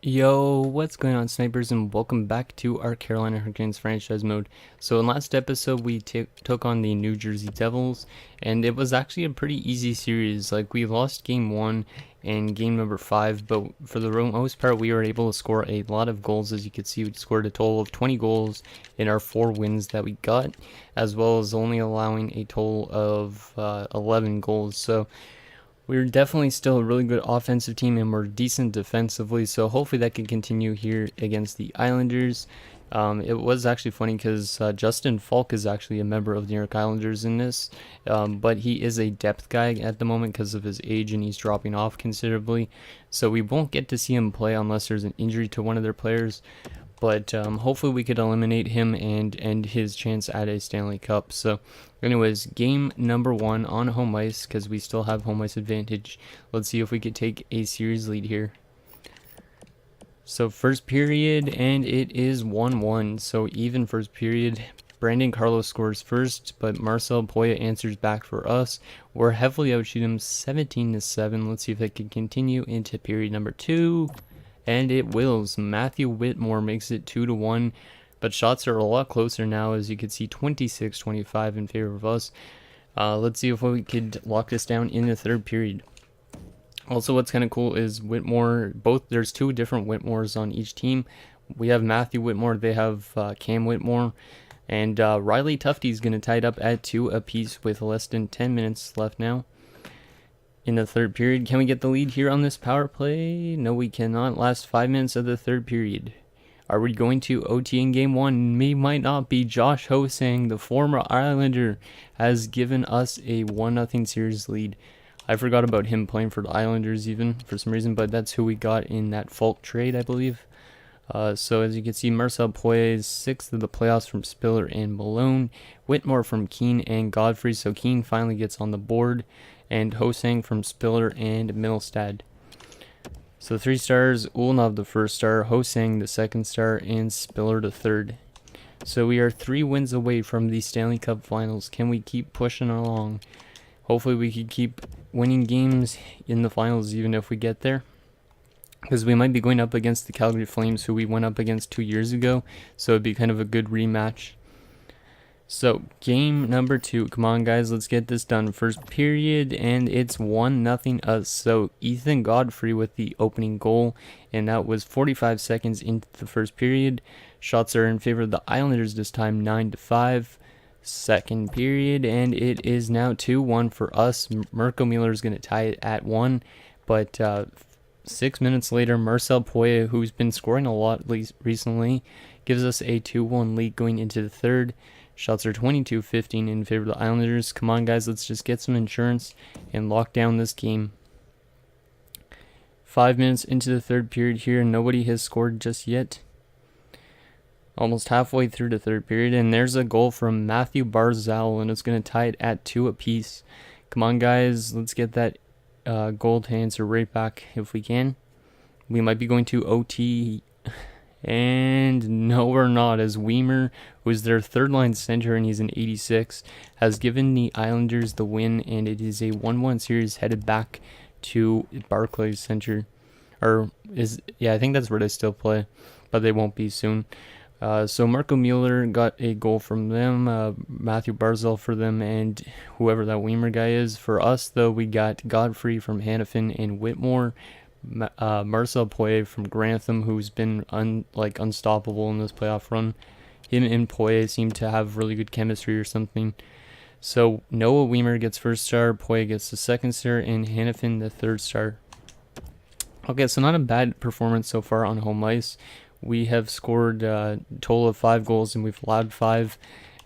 Yo, what's going on, snipers, and welcome back to our Carolina Hurricanes franchise mode. So in last episode, we took on the New Jersey Devils, and it was actually a pretty easy series. Like, we lost game 1 and game number 5, but for the most part, we were able to score a lot of goals. As you can see, we scored a total of 20 goals in our 4 wins that we got, as well as only allowing a total of 11 goals. So we're definitely still a really good offensive team, and we're decent defensively, so hopefully that can continue here against the Islanders. It was actually funny because Justin Falk is actually a member of the New York Islanders in this, but he is a depth guy at the moment because of his age, and he's dropping off considerably. So we won't get to see him play unless there's an injury to one of their players. But hopefully we could eliminate him and end his chance at a Stanley Cup. So anyways, game number 1 on home ice, because we still have home ice advantage. Let's see if we could take a series lead here. So first period, and it is 1-1. So even first period. Brandon Carlos scores first, but Marcel Poya answers back for us. We're heavily outshooting him 17-7. Let's see if that can continue into period number 2. And it wills. Matthew Whitmore makes it 2-1, but shots are a lot closer now, as you can see, 26-25 in favor of us. Let's see if we could lock this down in the third period. Also, what's kind of cool is Whitmore, there's 2 different Whitmores on each team. We have Matthew Whitmore, they have Cam Whitmore, and Riley Tufte is going to tie it up at 2 apiece with less than 10 minutes left now. In the third period, can we get the lead here on this power play? No, we cannot. Last 5 minutes of the third period. Are we going to OT in game 1? We might not be. Josh Hosang, the former Islander, has given us a 1-0 series lead. I forgot about him playing for the Islanders even for some reason, but that's who we got in that Falk trade, I believe. So as you can see, Marcel Poye is 6th of the playoffs from Spiller and Malone. Whitmore from Keane and Godfrey, so Keane finally gets on the board. And Hosang from Spiller and Middlestad. So 3 stars, Ulnov the 1st star, Hosang the 2nd star, and Spiller the 3rd. So we are 3 wins away from the Stanley Cup Finals. Can we keep pushing along? Hopefully we can keep winning games in the finals even if we get there. Because we might be going up against the Calgary Flames, who we went up against 2 years ago. So it'd be kind of a good rematch. So, game number 2. Come on, guys, let's get this done. First period, and it's 1-0 us. So, Ethan Godfrey with the opening goal, and that was 45 seconds into the first period. Shots are in favor of the Islanders this time, 9-5. Second period, and it is now 2-1 for us. Mirko Mueller is going to tie it at 1, but 6 minutes later, Marcel Poye, who's been scoring a lot recently, gives us a 2-1 lead going into the third. Shots are 22-15 in favor of the Islanders. Come on, guys, let's just get some insurance and lock down this game. 5 minutes into the third period here, nobody has scored just yet. Almost halfway through the third period, and there's a goal from Matthew Barzal, and it's going to tie it at 2 apiece. Come on, guys, let's get that goal to answer right back if we can. We might be going to OT. And no, we're not, as Weimer, who is their third-line center, and he's an 86, has given the Islanders the win, and it is a 1-1 series headed back to Barclays Center. I think that's where they still play, but they won't be soon. So Mirko Mueller got a goal from them, Matthew Barzal for them, and whoever that Weimer guy is. For us, though, we got Godfrey from Hannafin and Whitmore. Marcel Poye from Grantham, who's been unstoppable in this playoff run. Him and Poye seem to have really good chemistry or something. So Noah Weimer gets 1st star, Poye gets the 2nd star, and Hannafin the 3rd star. Okay, so not a bad performance so far on home ice. We have scored a total of 5 goals, and we've allowed 5.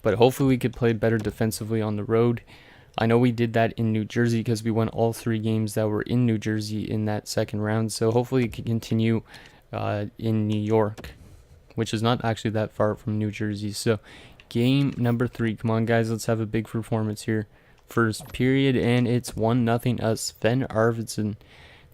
But hopefully we could play better defensively on the road. I know we did that in New Jersey because we won all 3 games that were in New Jersey in that second round. So hopefully it can continue in New York, which is not actually that far from New Jersey. So game number 3. Come on, guys, let's have a big performance here. First period, and it's 1-0 us. Sven Arvidsson.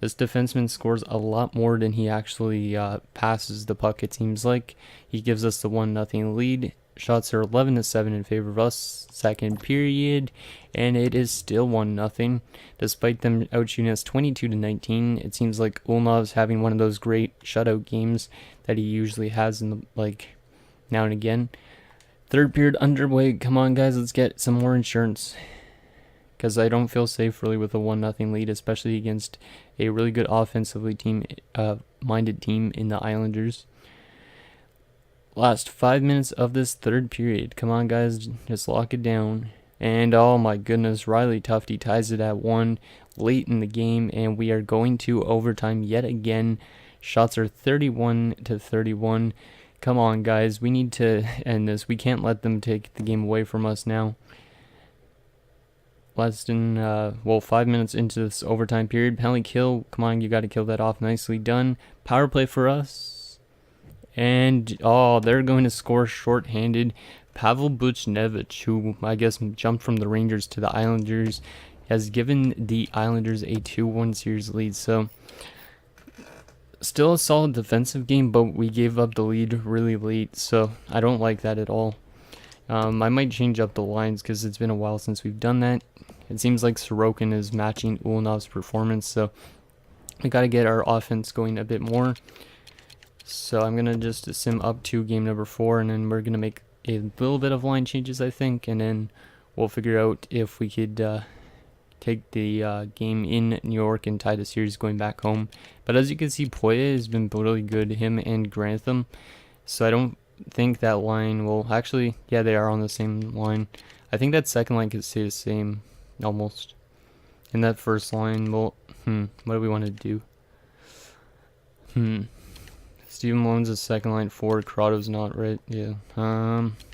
This defenseman scores a lot more than he actually passes the puck, it seems like. He gives us the 1-0 lead. Shots are 11-7 in favor of us. Second period, and it is still 1-0, despite them outshooting us 22-19. It seems like Ulnov's having one of those great shutout games that he usually has in the now and again. Third period underway. Come on, guys, let's get some more insurance, because I don't feel safe really with a 1-0 lead, especially against a really good offensively minded team in the Islanders. Last 5 minutes of this third period. Come on, guys, just lock it down. And oh my goodness, Riley Tufte ties it at 1 late in the game, and we are going to overtime yet again. Shots are 31-31. Come on, guys, we need to end this. We can't let them take the game away from us now. Less than 5 minutes into this overtime period. Penalty kill. Come on, you got to kill that off. Nicely done. Power play for us. And oh, they're going to score shorthanded. Pavel Buchnevich, who I guess jumped from the Rangers to the Islanders, has given the Islanders a 2-1 series lead. So still a solid defensive game, but we gave up the lead really late, so I don't like that at all. I might change up the lines because it's been a while since we've done that. It seems like Sorokin is matching Ulnov's performance, so we got to get our offense going a bit more. So I'm going to just sim up to game number 4, and then we're going to make a little bit of line changes, I think, and then we'll figure out if we could take the game in New York and tie the series going back home. But as you can see, Poya has been really good, him and Grantham. So I don't think that line will actually, yeah, they are on the same line. I think that second line could stay the same, almost. And that first line, well, what do we want to do? Steven Malone's a second line forward. Corrado's not, right? Yeah.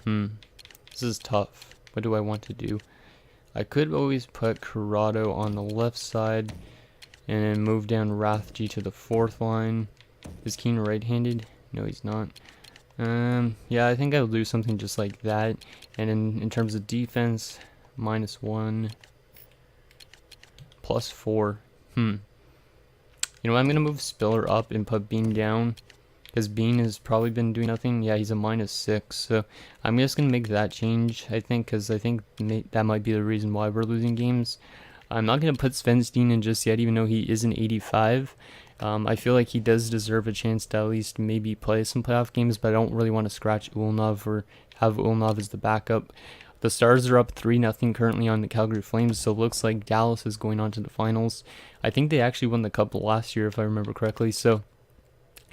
This is tough. What do I want to do? I could always put Corrado on the left side and then move down Rathje to the fourth line. Is Keane right-handed? No, he's not. Yeah, I think I'll do something just like that. And in terms of defense, -1, +4. You know, I'm going to move Spiller up and put Bean down, because Bean has probably been doing nothing. Yeah, he's a -6. So I'm just going to make that change, I think, because I think that might be the reason why we're losing games. I'm not going to put Svenstein in just yet, even though he is an 85. I feel like he does deserve a chance to at least maybe play some playoff games, but I don't really want to scratch Ulnov or have Ulnov as the backup. The Stars are up 3-0 currently on the Calgary Flames, so it looks like Dallas is going on to the finals. I think they actually won the cup last year, if I remember correctly. So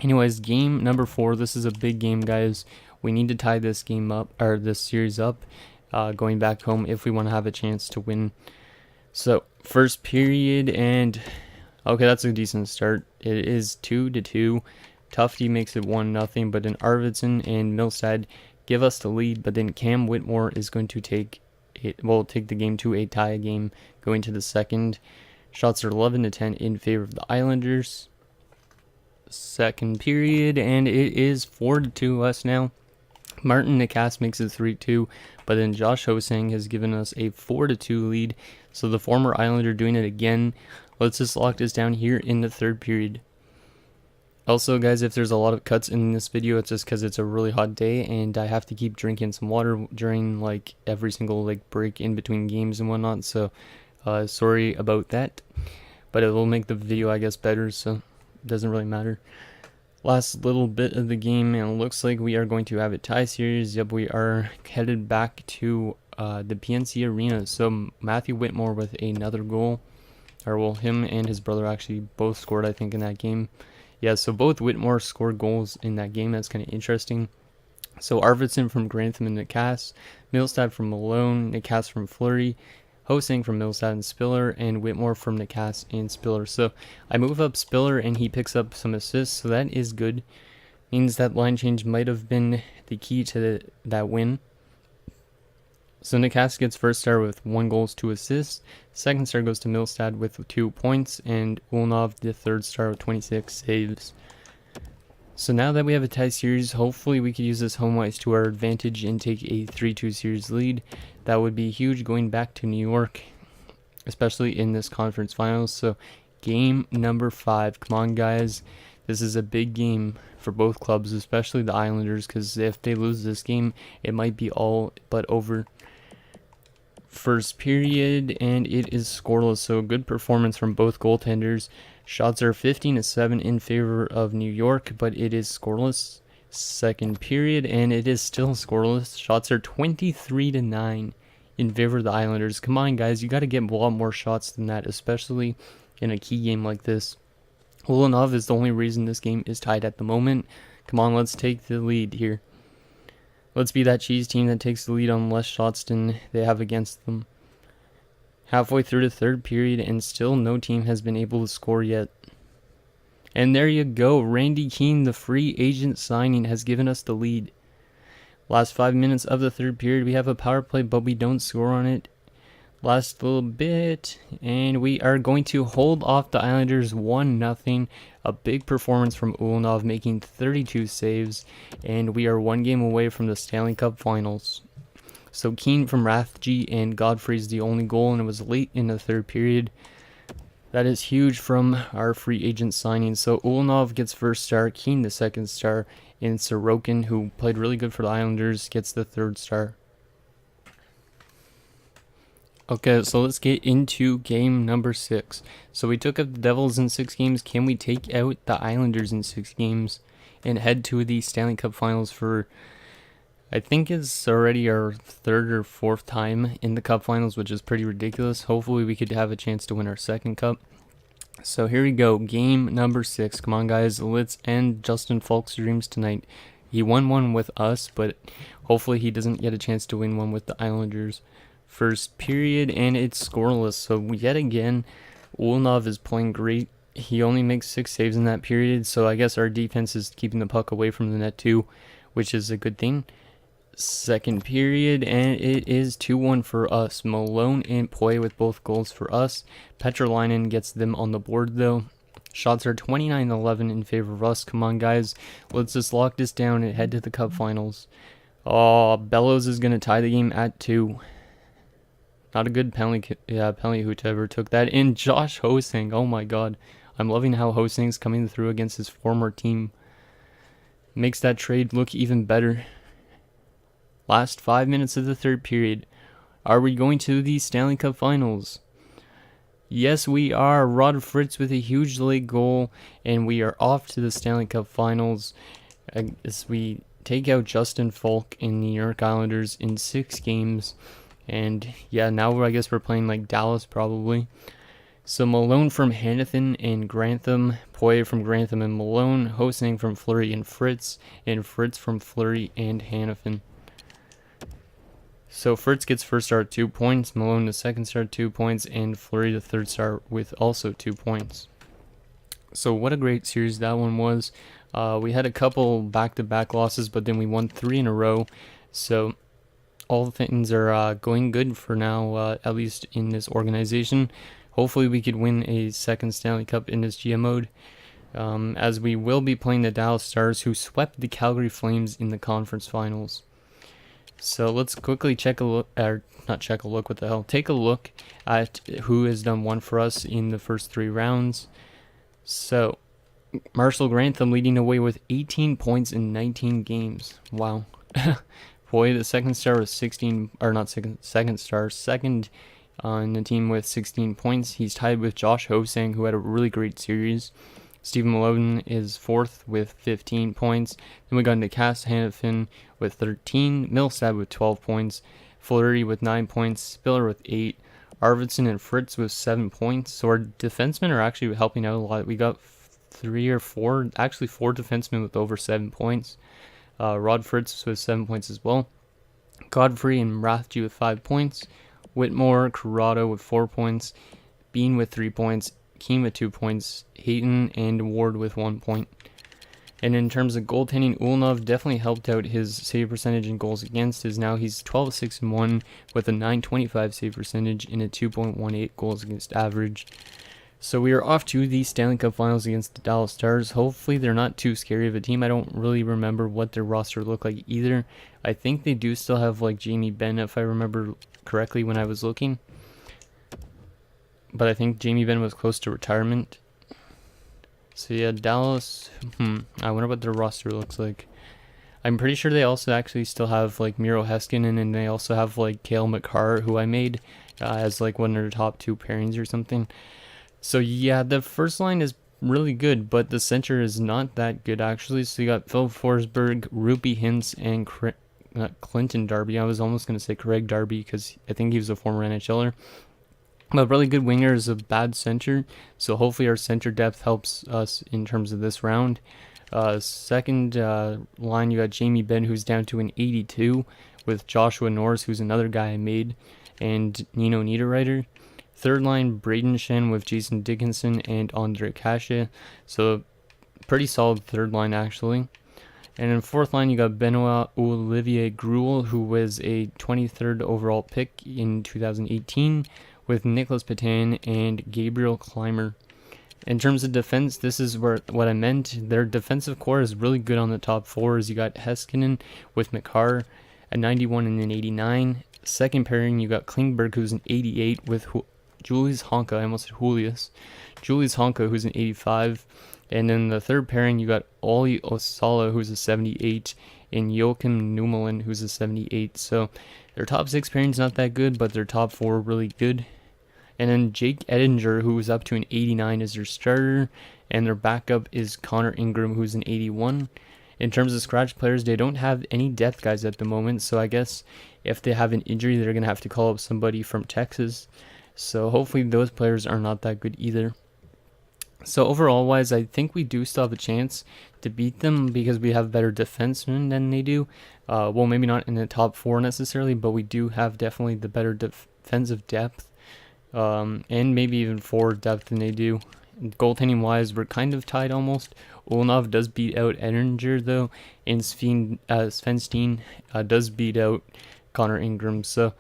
anyways, game number 4. This is a big game, guys. We need to tie this game up, or this series up, going back home if we want to have a chance to win. So first period, and okay, that's a decent start. It is 2-2. Tufte makes it 1-0, but then Arvidsson and Milstad give us the lead. But then Cam Whitmore is going to take the game to a tie game going to the second. Shots are 11-10 in favor of the Islanders. Second period, and it is 4-2 us now. Martin Nicasse makes it 3-2, but then Josh Hosang has given us a 4-2 lead. So the former Islander doing it again. Let's just lock this down here in the third period. Also, guys, if there's a lot of cuts in this video, it's just because it's a really hot day and I have to keep drinking some water during like every single break in between games and whatnot. So sorry about that, but it will make the video, I guess, better, so it doesn't really matter. Last little bit of the game, and it looks like we are going to have a tie series. Yep, we are headed back to the PNC Arena. So Matthew Whitmore with another goal. Or, well, him and his brother actually both scored, I think, in that game. Yeah, so both Whitmore scored goals in that game. That's kind of interesting. So Arvidsson from Grantham and Nicasse, Milstad from Malone, Nicasse from Fleury, Hosang from Milstad and Spiller, and Whitmore from Nicasse and Spiller. So I move up Spiller and he picks up some assists, so that is good. Means that line change might have been the key to that win. So Nicasse gets first star with 1 goal, 2 assists. Second star goes to Milstad with 2 points, and Ulnov the third star with 26 saves. So now that we have a tie series, hopefully we could use this home ice to our advantage and take a 3-2 series lead. That would be huge going back to New York, especially in this conference finals. So game number 5, come on guys, this is a big game. for both clubs, especially the Islanders, because if they lose this game, it might be all but over. First period, and it is scoreless, so a good performance from both goaltenders. Shots are 15-7 in favor of New York, but it is scoreless. Second period, and it is still scoreless. Shots are 23-9 in favor of the Islanders. Come on, guys, you got to get a lot more shots than that, especially in a key game like this. Ulanov is the only reason this game is tied at the moment. Come on, let's take the lead here. Let's be that cheese team that takes the lead on less shots than they have against them. Halfway through the third period, and still no team has been able to score yet. And there you go. Randy Keene, the free agent signing, has given us the lead. Last 5 minutes of the third period, we have a power play, but we don't score on it. Last little bit, and we are going to hold off the Islanders 1-0. A big performance from Ulanov, making 32 saves, and we are 1 game away from the Stanley Cup Finals. So Keene from Rathje and Godfrey is the only goal, and it was late in the third period. That is huge from our free agent signing. So Ulanov gets first star, Keene the second star, and Sorokin, who played really good for the Islanders, gets the third star. Okay, so let's get into game number 6. So we took out the Devils in 6 games. Can we take out the Islanders in 6 games and head to the Stanley Cup Finals for, I think it's already our 3rd or 4th time in the Cup Finals, which is pretty ridiculous. Hopefully we could have a chance to win our 2nd Cup. So here we go, game number 6. Come on, guys, let's end Justin Falk's dreams tonight. He won one with us, but hopefully he doesn't get a chance to win one with the Islanders. First period, and it's scoreless. So yet again, Ulanov is playing great. He only makes 6 saves in that period, so I guess our defense is keeping the puck away from the net too, which is a good thing. Second period, and it is 2-1 for us. Malone and Poye with both goals for us. Petrolainen gets them on the board though. Shots are 29-11 in favor of us. Come on, guys, let's just lock this down and head to the Cup Finals. Oh, Bellows is going to tie the game at 2. Not a good penalty whoever took that. And Josh Hosang, oh my god. I'm loving how Hosang's coming through against his former team. Makes that trade look even better. Last 5 minutes of the third period. Are we going to the Stanley Cup Finals? Yes, we are. Rod Fritz with a huge late goal, and we are off to the Stanley Cup Finals as we take out Justin Falk and the New York Islanders in 6 games. And yeah, now I guess we're playing like Dallas probably. So Malone from Hanifin and Grantham, Poye from Grantham and Malone, Hosang from Fleury and Fritz from Fleury and Hanifin. So Fritz gets first star at 2 points, Malone the second star at 2 points, and Fleury the third star with also 2 points. So what a great series that one was. We had a couple back-to-back losses, but then we won 3 in a row. So all things are going good for now, at least in this organization. Hopefully we could win a 2nd Stanley Cup in this GM mode, as we will be playing the Dallas Stars, who swept the Calgary Flames in the conference finals. So let's quickly take a look at who has done one for us in the first 3 rounds. So Marshall Grantham leading away with 18 points in 19 games. Wow. Poye, the second star, was second on the team with 16 points. He's tied with Josh Hosang, who had a really great series. Stephen Malone is 4th with 15 points. Then we got into Cass Hanifin with 13, Millsap with 12 points, Fleury with 9 points, Spiller with 8, Arvidsson and Fritz with 7 points. So our defensemen are actually helping out a lot. We got 4 defensemen with over 7 points. Rod Fritz with 7 points as well. Godfrey and Rathje with 5 points. Whitmore, Corrado with 4 points. Bean with 3 points. Keene with 2 points. Hayton and Ward with 1 point. And in terms of goaltending, Ulanov definitely helped out his save percentage and goals against. He's 12-6-1 with a .925 save percentage and a 2.18 goals against average. So we are off to the Stanley Cup Finals against the Dallas Stars. Hopefully they're not too scary of a team. I don't really remember what their roster looked like either. I think they do still have like Jamie Benn, if I remember correctly when I was looking. But I think Jamie Benn was close to retirement. So yeah, Dallas. I wonder what their roster looks like. I'm pretty sure they also actually still have like Miro Heiskanen, and they also have like Cale Makar, who I made as like one of their top 2 pairings or something. So yeah, the first line is really good, but the center is not that good actually. So you got Phil Forsberg, Rupi Hintz, and Clinton Darby. I was almost going to say Craig Darby because I think he was a former NHLer. But really good wingers, a bad center. So hopefully our center depth helps us in terms of this round. Second line, you got Jamie Benn, who's down to an 82, with Joshua Norris, who's another guy I made, and Nino Niederreiter. Third line, Braden Shen with Jason Dickinson and Andre Kasha. So pretty solid third line actually. And in fourth line, you got Benoit Olivier Gruel, who was a 23rd overall pick in 2018, with Nicholas Petain and Gabriel Clymer. In terms of defense, this is what I meant. Their defensive core is really good on the top 4s. You got Heiskanen with Makar, a 91 and an 89. Second pairing, you got Klingberg, who's an 88, with Julius Honka. I almost said Julius. Julius Honka, who's an 85. And then the third pairing, you got Olli Osala, who's a 78, and Joachim Numelin, who's a 78. So their top 6 pairing's not that good, but their top 4 are really good. And then Jake Edinger, who was up to an 89, is their starter. And their backup is Connor Ingram, who's an 81. In terms of scratch players, they don't have any depth guys at the moment. So I guess if they have an injury, they're going to have to call up somebody from Texas. So hopefully those players are not that good either. So overall wise, I think we do still have a chance to beat them because we have better defensemen than they do. Well, maybe not in the top 4 necessarily, but we do have definitely the better defensive depth. And maybe even forward depth than they do. Goaltending wise, we're kind of tied almost. Ulnov does beat out Edinger though, and Sven Steen does beat out Connor Ingram. So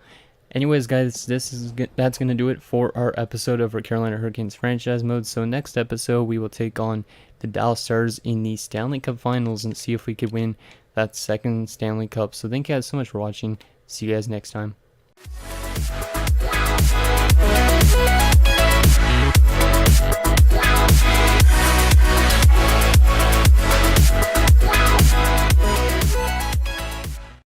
anyways guys, that's gonna do it for our episode of our Carolina Hurricanes franchise mode. So next episode we will take on the Dallas Stars in the Stanley Cup Finals and see if we could win that second Stanley Cup. So thank you guys so much for watching. See you guys next time.